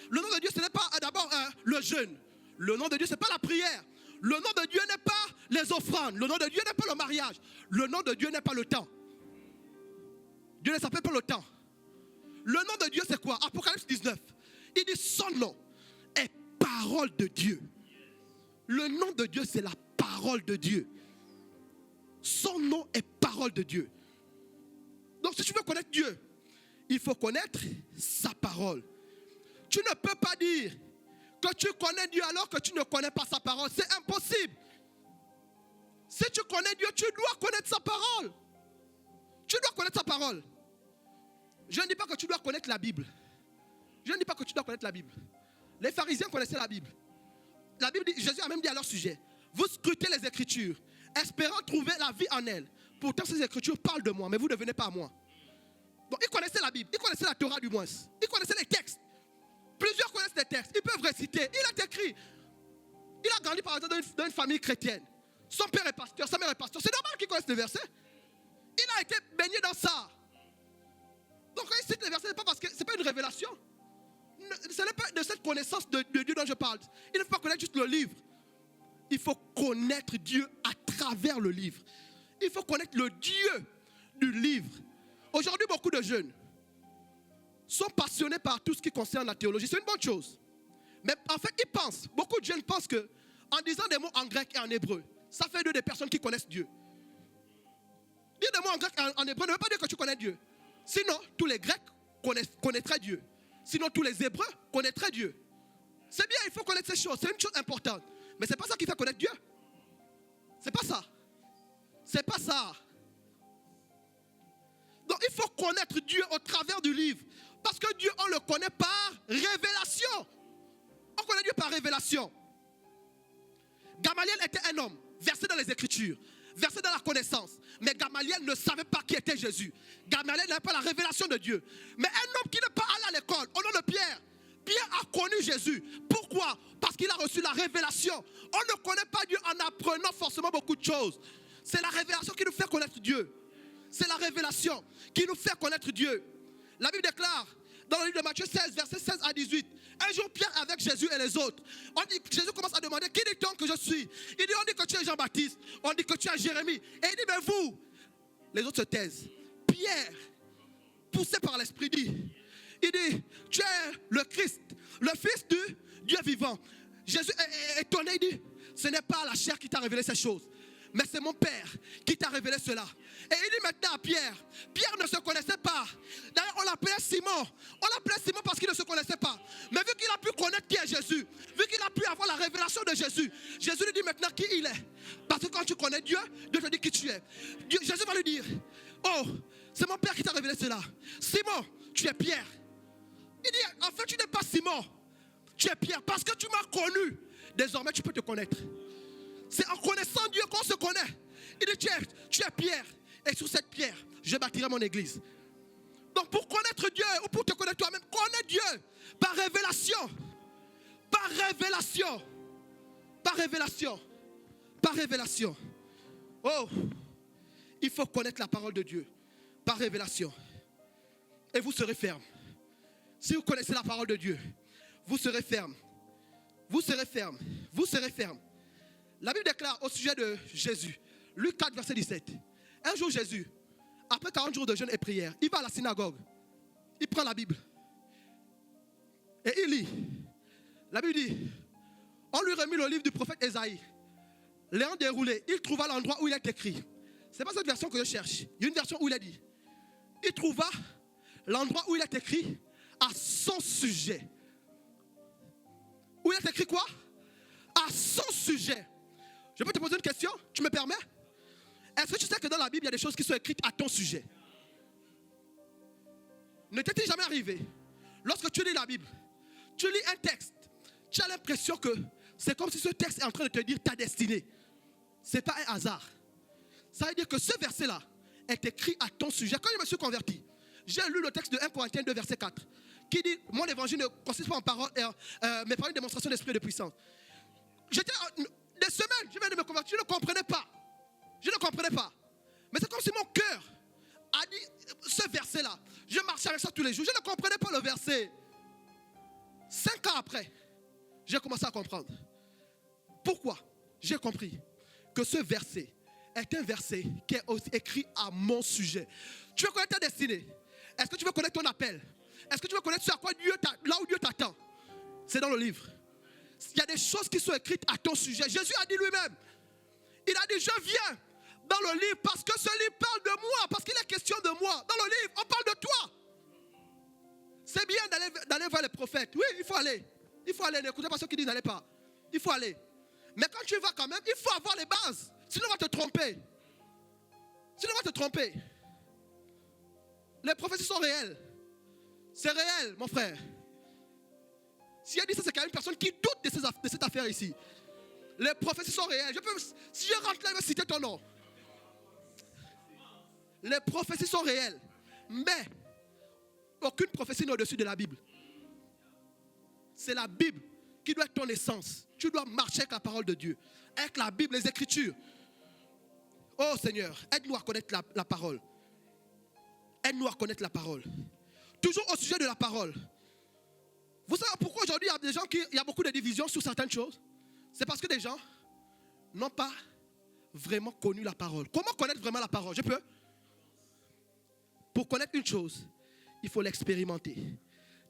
le nom de Dieu, ce n'est pas d'abord le jeûne. Le nom de Dieu, ce n'est pas la prière. Le nom de Dieu n'est pas les offrandes. Le nom de Dieu n'est pas le mariage. Le nom de Dieu n'est pas le temps. Dieu ne s'appelle pas le temps. Le nom de Dieu, c'est quoi? Apocalypse 19. Il dit son nom est parole de Dieu. Le nom de Dieu, c'est la parole de Dieu. Son nom est parole de Dieu. Donc si tu veux connaître Dieu, il faut connaître sa parole. Tu ne peux pas dire que tu connais Dieu alors que tu ne connais pas sa parole. C'est impossible. Si tu connais Dieu, tu dois connaître sa parole. Tu dois connaître sa parole. Je ne dis pas que tu dois connaître la Bible. Je ne dis pas que tu dois connaître la Bible. Les pharisiens connaissaient la Bible. La Bible dit, Jésus a même dit à leur sujet, vous scrutez les Écritures, espérant trouver la vie en elles. Pourtant, ces Écritures parlent de moi, mais vous ne venez pas à moi. Donc, ils connaissaient la Bible, ils connaissaient la Torah du moins. Ils connaissaient les textes. Plusieurs connaissent les textes, ils peuvent réciter. Il est écrit. Il a grandi par exemple dans une famille chrétienne. Son père est pasteur, sa mère est pasteur. C'est normal qu'il connaisse les versets. Il a été baigné dans ça. Donc quand il cite les versets, ce n'est pas parce que ce n'est pas une révélation. Ce n'est pas de cette connaissance de Dieu dont je parle. Il ne faut pas connaître juste le livre. Il faut connaître Dieu à travers le livre. Il faut connaître le Dieu du livre. Aujourd'hui, beaucoup de jeunes sont passionnés par tout ce qui concerne la théologie. C'est une bonne chose. Mais en fait, ils pensent, beaucoup de jeunes pensent que en disant des mots en grec et en hébreu, ça fait d'eux des personnes qui connaissent Dieu. Dire des mots en grec et en hébreu ne veut pas dire que tu connais Dieu. Sinon, tous les Grecs connaîtraient Dieu. Sinon, tous les Hébreux connaîtraient Dieu. C'est bien, il faut connaître ces choses. C'est une chose importante. Mais ce n'est pas ça qui fait connaître Dieu. C'est pas ça. C'est pas ça. Donc, il faut connaître Dieu au travers du livre. Parce que Dieu, on le connaît par révélation. On connaît Dieu par révélation. Gamaliel était un homme versé dans les Écritures, versé dans la connaissance. Mais Gamaliel ne savait pas qui était Jésus. Gamaliel n'avait pas la révélation de Dieu. Mais un homme qui n'est pas allé à l'école, au nom de Pierre, Pierre a connu Jésus. Pourquoi? Parce qu'il a reçu la révélation. On ne connaît pas Dieu en apprenant forcément beaucoup de choses. C'est la révélation qui nous fait connaître Dieu. C'est la révélation qui nous fait connaître Dieu. La Bible déclare dans le livre de Matthieu 16, versets 16 à 18. Un jour, Pierre avec Jésus et les autres. Jésus commence à demander, qui dit-on que je suis? Il dit, on dit que tu es Jean-Baptiste. On dit que tu es Jérémie. Et il dit, mais vous? Les autres se taisent. Pierre, poussé par l'Esprit, dit, il dit, tu es le Christ, le Fils du Dieu vivant. Jésus est étonné, il dit, ce n'est pas la chair qui t'a révélé ces choses, mais c'est mon Père qui t'a révélé cela. Et il dit maintenant à Pierre, Pierre ne se connaissait pas. D'ailleurs, on l'appelait Simon. On l'appelait Simon parce qu'il ne se connaissait pas. Mais vu qu'il a pu connaître qui est Jésus, vu qu'il a pu avoir la révélation de Jésus, Jésus lui dit maintenant qui il est. Parce que quand tu connais Dieu, Dieu te dit qui tu es. Jésus va lui dire, oh, c'est mon Père qui t'a révélé cela. Simon, tu es Pierre. Il dit, en fait, tu n'es pas Simon. Tu es Pierre parce que tu m'as connu. Désormais, tu peux te connaître. C'est en connaissant Dieu qu'on se connaît. Il dit, tu es Pierre. Et sur cette pierre, je bâtirai mon église. Donc pour connaître Dieu, ou pour te connaître toi-même, connais Dieu par révélation. Par révélation. Par révélation. Par révélation. Oh, il faut connaître la parole de Dieu par révélation. Et vous serez ferme. Si vous connaissez la parole de Dieu, vous serez ferme. Vous serez ferme. Vous serez ferme. La Bible déclare au sujet de Jésus, Luc 4, verset 17. Un jour, Jésus, après 40 jours de jeûne et prière, il va à la synagogue. Il prend la Bible. Et il lit. La Bible dit, on lui remit le livre du prophète Ésaïe. L'ayant déroulé, il trouva l'endroit où il est écrit. Ce n'est pas cette version que je cherche. Il y a une version où il est dit. Il trouva l'endroit où il est écrit à son sujet. Où il est écrit quoi? À son sujet. Je peux te poser une question? Tu me permets? Est-ce que tu sais que dans la Bible, il y a des choses qui sont écrites à ton sujet? Ne t'est-il jamais arrivé? Lorsque tu lis la Bible, tu lis un texte, tu as l'impression que c'est comme si ce texte est en train de te dire ta destinée. Ce n'est pas un hasard. Ça veut dire que ce verset-là est écrit à ton sujet. Quand je me suis converti, j'ai lu le texte de 1 Corinthiens 2, verset 4, qui dit, mon évangile ne consiste pas en paroles, mais par une démonstration d'esprit et de puissance. J'étais des semaines, je viens de me convertir, je ne comprenais pas. Je ne comprenais pas. Mais c'est comme si mon cœur a dit ce verset-là. Je marchais avec ça tous les jours. Je ne comprenais pas le verset. 5 ans après, j'ai commencé à comprendre. Pourquoi? J'ai compris que ce verset est un verset qui est aussi écrit à mon sujet. Tu veux connaître ta destinée? Est-ce que tu veux connaître ton appel? Est-ce que tu veux connaître ce à quoi là où Dieu t'attend? C'est dans le livre. Il y a des choses qui sont écrites à ton sujet. Jésus a dit lui-même, il a dit, je viens dans le livre parce que ce livre parle de moi, parce qu'il est question de moi. Dans le livre, on parle de toi. C'est bien d'aller voir les prophètes. Oui, il faut aller. Il faut aller. N'écoutez pas ceux qui disent n'allez pas. Il faut aller. Mais quand tu vas quand même, il faut avoir les bases. Sinon, on va te tromper. Sinon, on va te tromper. Les prophéties sont réelles. C'est réel, mon frère. Si elle dit ça, c'est quand même une personne qui doute de cette affaire ici. Les prophéties sont réelles. Si je rentre là, je vais citer ton nom. Les prophéties sont réelles. Mais aucune prophétie n'est au-dessus de la Bible. C'est la Bible qui doit être ton essence. Tu dois marcher avec la parole de Dieu. Avec la Bible, les Écritures. Oh Seigneur, aide-nous à connaître la parole. Aide-nous à connaître la parole. Toujours au sujet de la parole. Vous savez pourquoi aujourd'hui il y a beaucoup de divisions sur certaines choses? C'est parce que des gens n'ont pas vraiment connu la parole. Comment connaître vraiment la parole? Je peux? Pour connaître une chose, il faut l'expérimenter.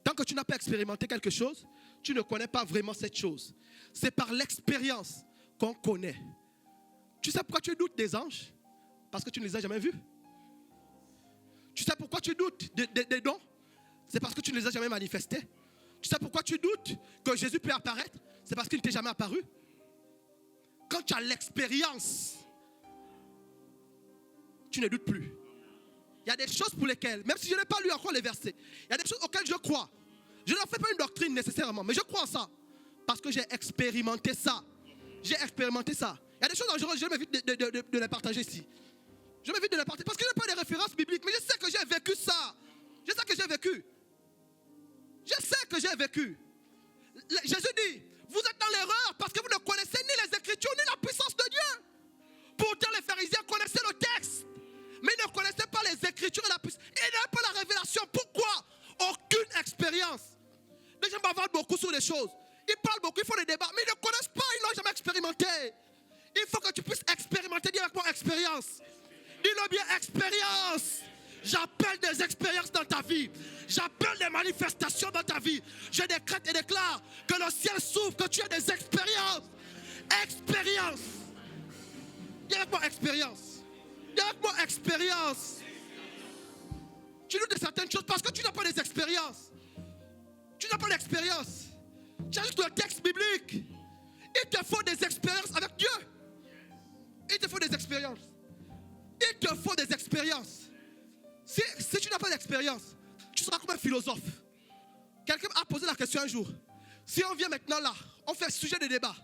Tant que tu n'as pas expérimenté quelque chose, tu ne connais pas vraiment cette chose. C'est par l'expérience qu'on connaît. Tu sais pourquoi tu doutes des anges? Parce que tu ne les as jamais vus. Tu sais pourquoi tu doutes des dons? C'est parce que tu ne les as jamais manifestés. Tu sais pourquoi tu doutes que Jésus peut apparaître? C'est parce qu'il ne t'est jamais apparu. Quand tu as l'expérience, tu ne doutes plus. Il y a des choses pour lesquelles, même si je n'ai pas lu encore les versets, il y a des choses auxquelles je crois. Je n'en fais pas une doctrine nécessairement, mais je crois en ça. Parce que j'ai expérimenté ça. J'ai expérimenté ça. Il y a des choses dangereuses, je m'évite de les partager ici. Je m'évite de les partager parce que je n'ai pas de références bibliques, mais je sais que j'ai vécu ça. Je sais que j'ai vécu. Je sais que j'ai vécu. Jésus dit, vous êtes dans l'erreur parce que vous ne connaissez ni les Écritures ni la puissance de Dieu. Pourtant les pharisiens connaissaient le texte, mais ils ne connaissaient pas les Écritures et la puissance. Ils n'avaient pas la révélation. Pourquoi? Aucune expérience. Les gens bavardent beaucoup sur les choses. Ils parlent beaucoup, ils font des débats, mais ils ne connaissent pas, ils n'ont jamais expérimenté. Il faut que tu puisses expérimenter. Dis avec moi expérience. Dis-le bien, expérience. J'appelle des expériences dans ta vie. J'appelle des manifestations dans ta vie. Je décrète et déclare que le ciel s'ouvre, que tu aies des expériences. Expérience. Dis avec moi expérience. Dis avec moi expérience. Tu doutes de certaines choses parce que tu n'as pas des expériences. Tu n'as pas d'expérience. Tu as juste le texte biblique. Il te faut des expériences avec Dieu. Il te faut des expériences. Il te faut des expériences. Si tu n'as pas d'expérience, tu seras comme un philosophe. Quelqu'un a posé la question un jour. Si on vient maintenant là, on fait sujet de débat,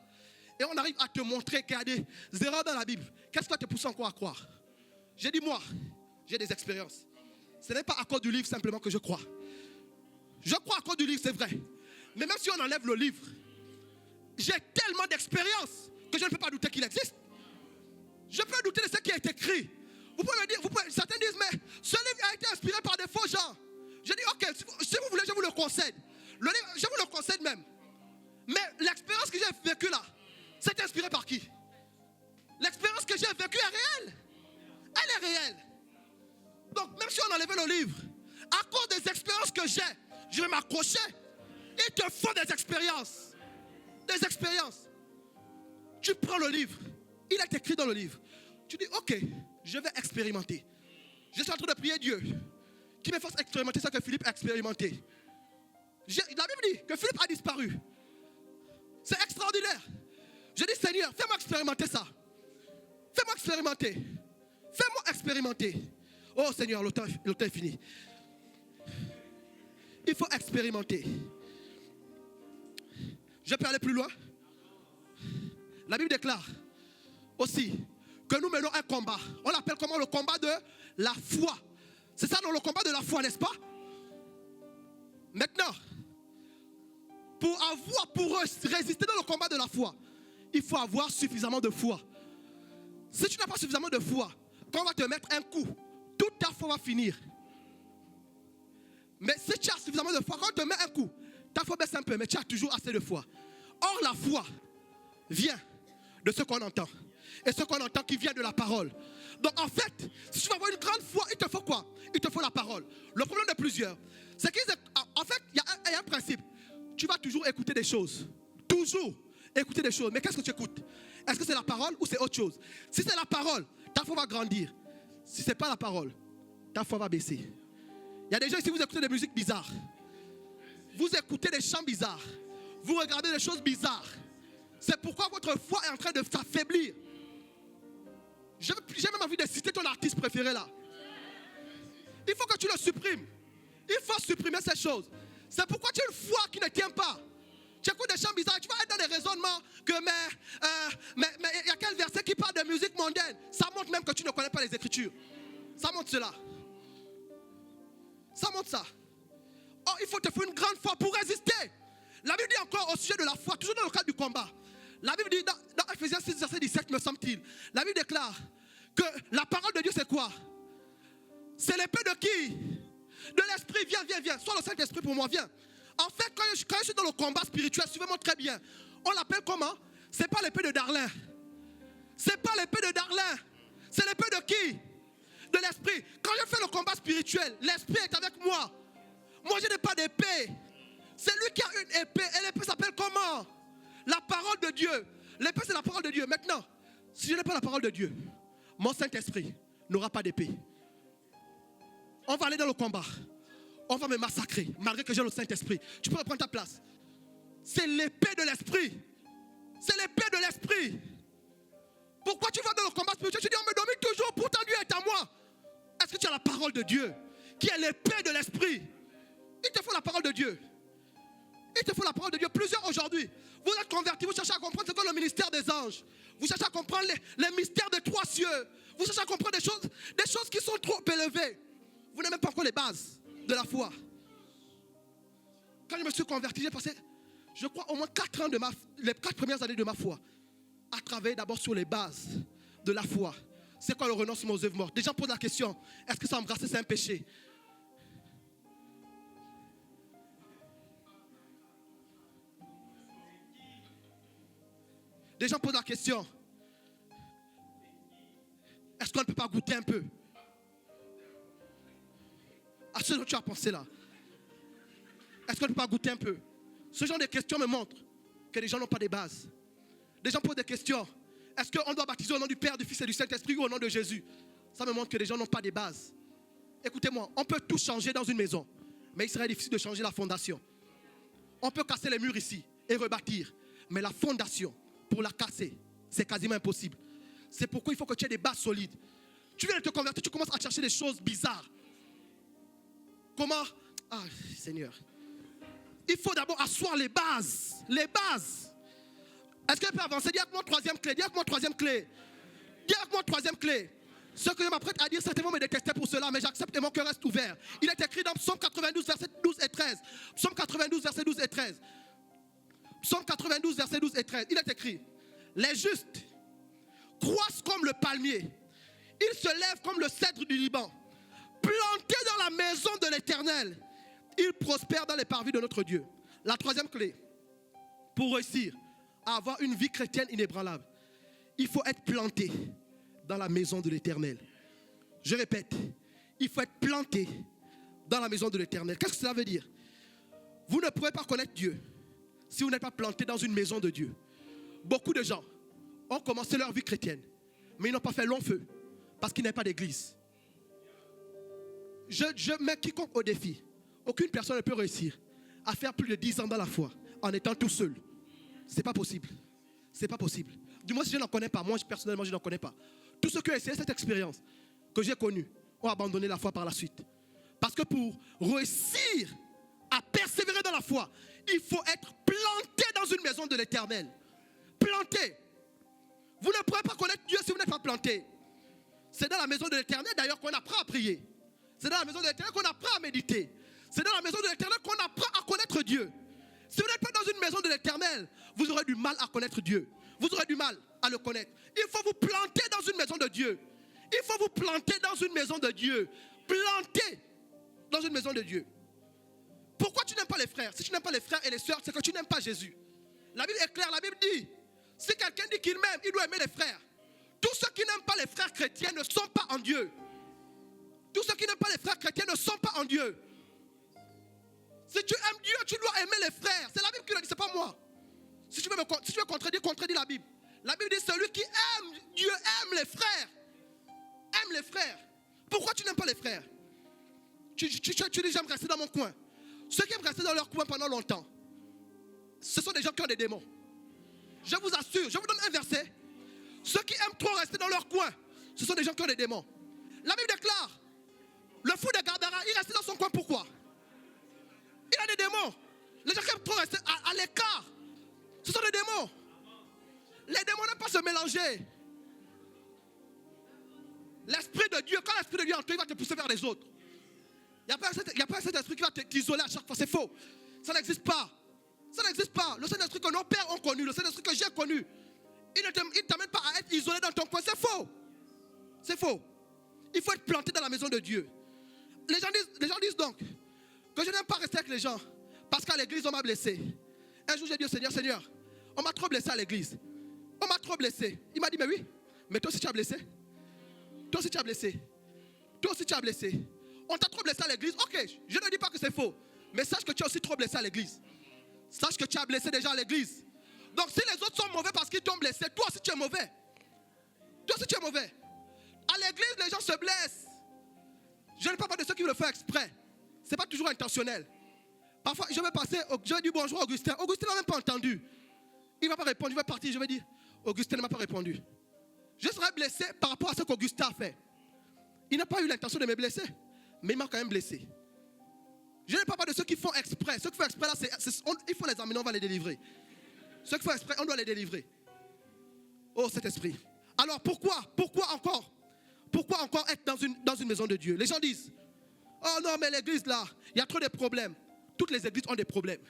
et on arrive à te montrer qu'il y a des erreurs dans la Bible, qu'est-ce qui va te pousser encore à croire? J'ai dit moi, j'ai des expériences. Ce n'est pas à cause du livre simplement que je crois. Je crois à cause du livre, c'est vrai. Mais même si on enlève le livre, j'ai tellement d'expérience que je ne peux pas douter qu'il existe. Je peux douter de ce qui est écrit. Vous pouvez me dire, certains disent, mais ce livre a été inspiré par des faux gens. Je dis, ok, si vous voulez, je vous le concède. Le livre, je vous le concède même. Mais l'expérience que j'ai vécue là, c'est inspiré par qui? L'expérience que j'ai vécue est réelle. Elle est réelle. Donc, même si on enlevait le livre, à cause des expériences que j'ai, je vais m'accrocher. Il te faut des expériences. Des expériences. Tu prends le livre. Il est écrit dans le livre. Tu dis, ok, je vais expérimenter. Je suis en train de prier Dieu qui me fasse expérimenter ce que Philippe a expérimenté. La Bible dit que Philippe a disparu. C'est extraordinaire. Je dis, Seigneur, fais-moi expérimenter ça. Fais-moi expérimenter. Fais-moi expérimenter. Oh Seigneur, le temps est fini. Il faut expérimenter. Je peux aller plus loin? La Bible déclare aussi que nous menons un combat. On l'appelle comment? Le combat de la foi. C'est ça, non, le combat de la foi, n'est-ce pas? Maintenant, pour résister dans le combat de la foi, il faut avoir suffisamment de foi. Si tu n'as pas suffisamment de foi, quand on va te mettre un coup, toute ta foi va finir. Mais si tu as suffisamment de foi, quand on te met un coup, ta foi baisse un peu. peu, mais tu as toujours assez de foi. Or, la foi vient de ce qu'on entend. Et ce qu'on entend qui vient de la parole. Donc en fait, si tu veux avoir une grande foi, il te faut quoi? Il te faut la parole. Le problème de plusieurs, c'est qu'en fait, il y a un principe. Tu vas toujours écouter des choses. Toujours écouter des choses. Mais qu'est-ce que tu écoutes? Est-ce que c'est la parole ou c'est autre chose? Si c'est la parole, ta foi va grandir. Si ce n'est pas la parole, ta foi va baisser. Il y a des gens ici, vous écoutez des musiques bizarres. Vous écoutez des chants bizarres. Vous regardez des choses bizarres. C'est pourquoi votre foi est en train de s'affaiblir. J'ai même envie de citer ton artiste préféré là. Il faut que tu le supprimes. Il faut supprimer ces choses. C'est pourquoi tu as une foi qui ne tient pas. Tu écoutes des chants bizarres, tu vas être dans des raisonnements que mais il y a quel verset qui parle de musique mondaine? Ça montre même que tu ne connais pas les Écritures. Ça montre cela. Ça montre ça. Oh, il faut te faire une grande foi pour résister. La Bible dit encore au sujet de la foi, toujours dans le cadre du combat. La Bible dit dans Ephésiens 6, verset 17, me semble-t-il, la Bible déclare que la parole de Dieu c'est quoi? C'est l'épée de qui? De l'esprit. Viens. Sois le Saint-Esprit pour moi, viens. En fait, quand je suis dans le combat spirituel, suivez-moi très bien. On l'appelle comment? C'est pas l'épée de Darlin. C'est pas l'épée de Darlin. C'est l'épée de qui? De l'esprit. Quand je fais le combat spirituel, l'esprit est avec moi. Moi, je n'ai pas d'épée. C'est lui qui a une épée. Et l'épée s'appelle comment? La parole de Dieu. L'épée, c'est la parole de Dieu. Maintenant, si je n'ai pas la parole de Dieu, mon Saint-Esprit n'aura pas d'épée. On va aller dans le combat. On va me massacrer, malgré que j'ai le Saint-Esprit. Tu peux reprendre ta place. C'est l'épée de l'esprit. C'est l'épée de l'esprit. Pourquoi tu vas dans le combat spirituel? Tu dis, on me domine toujours, pourtant Dieu est à moi. Est-ce que tu as la parole de Dieu, qui est l'épée de l'esprit? Il te faut la parole de Dieu. Il te faut la parole de Dieu. Plusieurs aujourd'hui, vous êtes convertis, vous cherchez à comprendre ce qu'est le ministère des anges. Vous cherchez à comprendre les mystères des trois cieux. Vous cherchez à comprendre des choses qui sont trop élevées. Vous n'avez même pas encore les bases de la foi. Quand je me suis converti, j'ai passé, je crois, au moins 4 ans les 4 premières années de ma foi à travailler d'abord sur les bases de la foi. C'est quoi le renoncement aux œuvres mortes? Des gens posent la question, est-ce que s'embrasser c'est un péché? Des gens posent la question, est-ce qu'on ne peut pas goûter un peu à ce dont tu as pensé là? Est-ce qu'on ne peut pas goûter un peu? Ce genre de questions me montrent que les gens n'ont pas de bases. Des gens posent des questions. Est-ce qu'on doit baptiser au nom du Père, du Fils et du Saint-Esprit ou au nom de Jésus? Ça me montre que les gens n'ont pas de bases. Écoutez-moi, on peut tout changer dans une maison, mais il serait difficile de changer la fondation. On peut casser les murs ici et rebâtir, mais la fondation, pour la casser, c'est quasiment impossible. C'est pourquoi il faut que tu aies des bases solides. Tu viens de te convertir, tu commences à chercher des choses bizarres. Comment? Ah, Seigneur. Il faut d'abord asseoir les bases. Les bases. Est-ce qu'elle peut avancer? Dis avec moi troisième clé. Dis avec moi troisième clé. Dis avec moi troisième clé. Ce que je m'apprête à dire, certainement me détester pour cela, mais j'accepte et mon cœur reste ouvert. Il est écrit dans Psaume 92, verset 12 et 13. Psaume 92, verset 12 et 13. Psaume 92, verset 12 et 13. Il est écrit: les justes croissent comme le palmier. Ils se lèvent comme le cèdre du Liban. Plantés dans la maison de l'Éternel, ils prospèrent dans les parvis de notre Dieu. La troisième clé, pour réussir à avoir une vie chrétienne inébranlable, il faut être planté dans la maison de l'Éternel. Je répète, il faut être planté dans la maison de l'Éternel. Qu'est-ce que cela veut dire? Vous ne pourrez pas connaître Dieu si vous n'êtes pas planté dans une maison de Dieu. Beaucoup de gens ont commencé leur vie chrétienne, mais ils n'ont pas fait long feu parce qu'il n'y a pas d'église. Je mets quiconque au défi. Aucune personne ne peut réussir à faire plus de 10 ans dans la foi en étant tout seul. C'est pas possible. C'est pas possible. Du moins si je n'en connais pas. Moi personnellement je n'en connais pas. Tous ceux qui ont essayé cette expérience que j'ai connue ont abandonné la foi par la suite. Parce que pour réussir à persévérer dans la foi, il faut être planté dans une maison de l'Éternel. Planté. Vous ne pourrez pas connaître Dieu si vous n'êtes pas planté. C'est dans la maison de l'Éternel d'ailleurs qu'on apprend à prier. C'est dans la maison de l'Éternel qu'on apprend à méditer. C'est dans la maison de l'Éternel qu'on apprend à connaître Dieu. Si vous n'êtes pas dans une maison de l'Éternel, vous aurez du mal à connaître Dieu. Vous aurez du mal à le connaître. Il faut vous planter dans une maison de Dieu. Il faut vous planter dans une maison de Dieu. Planter dans une maison de Dieu. Pourquoi tu n'aimes pas pas les frères, si tu n'aimes pas les frères et les sœurs, c'est que tu n'aimes pas Jésus. La Bible est claire, la Bible dit, si quelqu'un dit qu'il m'aime, il doit aimer les frères. Tous ceux qui n'aiment pas les frères chrétiens ne sont pas en Dieu. Tous ceux qui n'aiment pas les frères chrétiens ne sont pas en Dieu. Si tu aimes Dieu, tu dois aimer les frères. C'est la Bible qui le dit, ce n'est pas moi. Si tu veux contredire, contredis la Bible. La Bible dit, celui qui aime Dieu aime les frères. Aime les frères. Pourquoi tu n'aimes pas les frères? Tu dis, j'aime rester dans mon coin. Ceux qui aiment rester dans leur coin pendant longtemps, ce sont des gens qui ont des démons. Je vous assure, je vous donne un verset. Ceux qui aiment trop rester dans leur coin, ce sont des gens qui ont des démons. La Bible déclare, le fou de Gadara, il restait dans son coin, pourquoi? Il a des démons. Les gens qui aiment trop rester à l'écart, ce sont des démons. Les démons n'aiment pas se mélanger. L'Esprit de Dieu, quand l'Esprit de Dieu est en toi, il va te pousser vers les autres. Il n'y a pas cet esprit qui va t'isoler à chaque fois. C'est faux. Ça n'existe pas. Ça n'existe pas. Le Saint-Esprit que nos pères ont connu, le Saint-Esprit que j'ai connu, il ne t'amène pas à être isolé dans ton coin. C'est faux. C'est faux. Il faut être planté dans la maison de Dieu. Les gens disent donc que je n'aime pas rester avec les gens parce qu'à l'église, on m'a blessé. Un jour, j'ai dit au Seigneur, Seigneur, on m'a trop blessé à l'église. On m'a trop blessé. Il m'a dit, mais oui, mais toi aussi tu as blessé. Toi aussi tu as blessé. Toi aussi tu as blessé. On t'a trop blessé à l'église. Ok, je ne dis pas que c'est faux. Mais sache que tu as aussi trop blessé à l'église. Sache que tu as blessé déjà à l'église. Donc si les autres sont mauvais parce qu'ils t'ont blessé, toi aussi tu es mauvais. Toi aussi tu es mauvais. À l'église, les gens se blessent. Je ne parle pas de ceux qui le font exprès. Ce n'est pas toujours intentionnel. Parfois, je vais dire bonjour à Augustin. Augustin n'a même pas entendu. Il ne va pas répondre, il va partir. Je vais dire, Augustin ne m'a pas répondu. Je serai blessé par rapport à ce qu'Augustin a fait. Il n'a pas eu l'intention de me blesser, mais il m'a quand même blessé. Je ne parle pas de ceux qui font exprès. Ceux qui font exprès, là, il faut les amener, on va les délivrer. Ceux qui font exprès, on doit les délivrer. Oh, cet esprit. Alors, pourquoi encore être dans une maison de Dieu? Les gens disent, oh non, mais l'église là, il y a trop de problèmes. Toutes les églises ont des problèmes.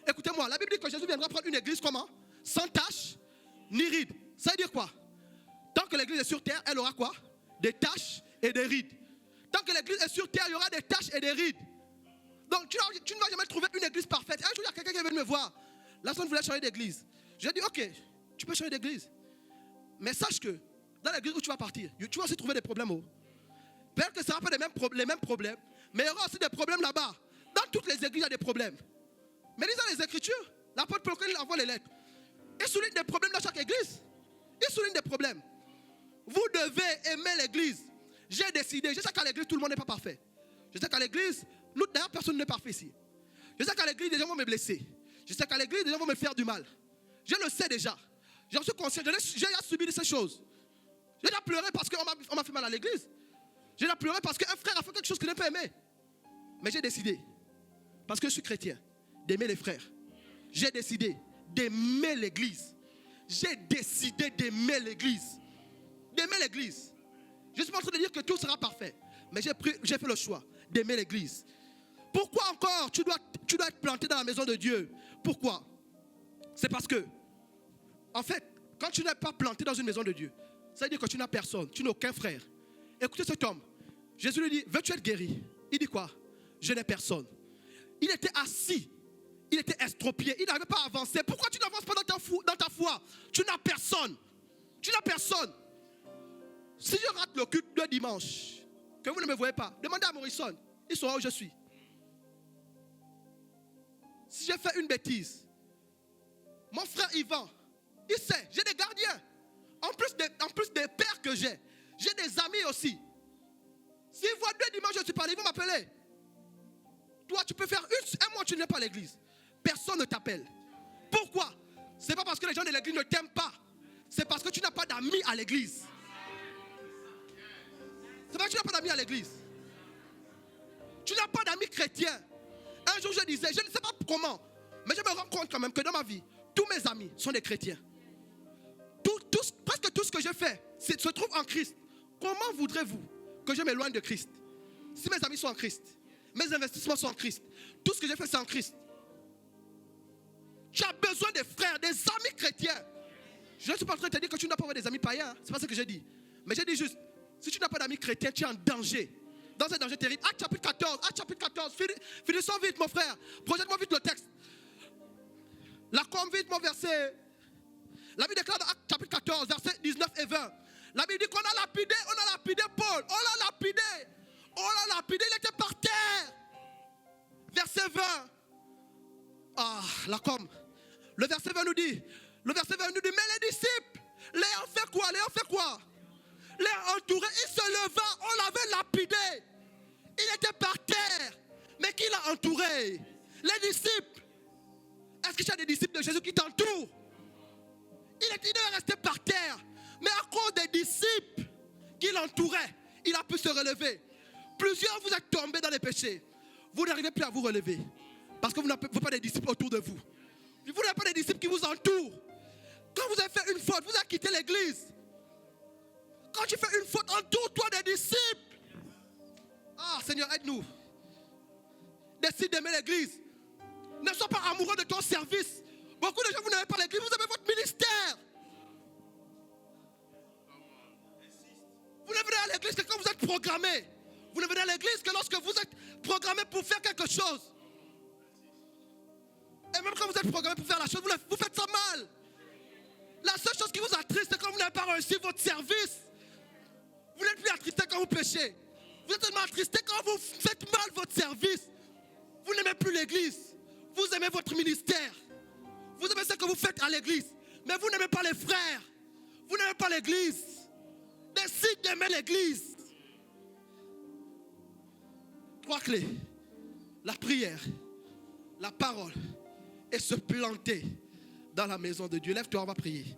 Écoutez-moi, la Bible dit que Jésus viendra prendre une église comment? Sans tache, ni ride. Ça veut dire quoi? Tant que l'église est sur terre, elle aura quoi? Des taches et des rides. Tant que l'église est sur terre, il y aura des taches et des rides. Donc tu ne vas jamais trouver une église parfaite. Un jour, il y a quelqu'un qui est venu me voir. La personne voulait changer d'église. J'ai dit, ok, tu peux changer d'église. Mais sache que dans l'église où tu vas partir, tu vas aussi trouver des problèmes. Peut-être que ce ne sera pas les mêmes problèmes, mais il y aura aussi des problèmes là-bas. Dans toutes les églises, il y a des problèmes. Mais lisant les Écritures, l'apôtre Paul, quand il envoie les lettres, il souligne des problèmes dans chaque église. Il souligne des problèmes. Vous devez aimer l'église. J'ai décidé, je sais qu'à l'église, tout le monde n'est pas parfait. Je sais qu'à l'église, d'ailleurs, personne n'est parfait ici. Je sais qu'à l'église, des gens vont me blesser. Je sais qu'à l'église, des gens vont me faire du mal. Je le sais déjà. J'en suis conscient. J'ai déjà subi ces choses. J'ai déjà pleuré parce qu'on m'a fait mal à l'église. J'ai déjà pleuré parce qu'un frère a fait quelque chose que je n'ai pas aimé. Mais j'ai décidé, parce que je suis chrétien, d'aimer les frères. J'ai décidé d'aimer l'église. J'ai décidé d'aimer l'église. D'aimer l'église. Je suis pas en train de dire que tout sera parfait. Mais j'ai fait le choix d'aimer l'église. Pourquoi encore tu dois être planté dans la maison de Dieu? Pourquoi? C'est parce que, en fait, quand tu n'es pas planté dans une maison de Dieu, ça veut dire que tu n'as personne, tu n'as aucun frère. Écoutez cet homme. Jésus lui dit, veux-tu être guéri? Il dit quoi? Je n'ai personne. Il était assis. Il était estropié. Il n'avait pas avancé. Pourquoi tu n'avances pas dans ta foi? Tu n'as personne. Tu n'as personne. Si je rate le culte de dimanche, que vous ne me voyez pas, demandez à Morrison. Il saura où je suis. Si j'ai fait une bêtise, mon frère Yvan, il sait, j'ai des gardiens. En plus des pères que j'ai des amis aussi. S'ils voient 2 dimanches, je suis parlé, ils vont m'appeler. Toi, tu peux faire un mois, tu n'es pas à l'église. Personne ne t'appelle. Pourquoi? Ce n'est pas parce que les gens de l'église ne t'aiment pas. C'est parce que tu n'as pas d'amis à l'église. C'est parce que tu n'as pas d'amis à l'église. Tu n'as pas d'amis chrétiens. Un jour, je disais, je ne sais pas comment, mais je me rends compte quand même que dans ma vie, tous mes amis sont des chrétiens. Presque tout ce que je fais se trouve en Christ. Comment voudrez-vous que je m'éloigne de Christ? Si mes amis sont en Christ, mes investissements sont en Christ, tout ce que j'ai fait c'est en Christ. Tu as besoin des frères, des amis chrétiens. Je ne suis pas en train de te dire que tu n'as pas des amis païens. Ce n'est pas ce que j'ai dit. Mais j'ai dit juste, si tu n'as pas d'amis chrétiens, tu es en danger. dans un danger terrible. Acte chapitre 14. Acte chapitre 14. Finissons vite, mon frère. Projette-moi vite le texte. La com vite, mon verset. La Bible déclare dans Acte chapitre 14, versets 19 et 20. La Bible dit qu'on a lapidé Paul. On l'a lapidé, il était par terre. Verset 20. Ah, la com. Le verset 20 nous dit, mais les disciples, l'ayant fait quoi? L'ayant entouré, il se leva, on l'avait lapidé. Il était par terre, mais qui l'a entouré? Les disciples. Est-ce que tu as des disciples de Jésus qui t'entourent? Il est resté par terre, mais à cause des disciples qui l'entouraient, il a pu se relever. Plusieurs, vous êtes tombés dans les péchés. Vous n'arrivez plus à vous relever, parce que vous n'avez pas des disciples autour de vous. Vous n'avez pas des disciples qui vous entourent. Quand vous avez fait une faute, vous avez quitté l'église. Quand tu fais une faute, entoure-toi des disciples. Ah, Seigneur, aide-nous. Décide d'aimer l'église. Ne sois pas amoureux de ton service. Beaucoup de gens, vous n'aimez pas l'église, vous aimez votre ministère. Vous ne venez à l'église que quand vous êtes programmé. Vous ne venez à l'église que lorsque vous êtes programmé pour faire quelque chose. Et même quand vous êtes programmé pour faire la chose, vous faites ça mal. La seule chose qui vous attriste, c'est quand vous n'avez pas réussi votre service. Vous n'êtes plus attristé quand vous péchez. Vous êtes tellement attristé quand vous faites mal votre service. Vous n'aimez plus l'église. Vous aimez votre ministère. Vous aimez ce que vous faites à l'église. Mais vous n'aimez pas les frères. Vous n'aimez pas l'église. Décide d'aimer l'église. 3 clés. La prière, la parole et se planter dans la maison de Dieu. Lève-toi, on va prier.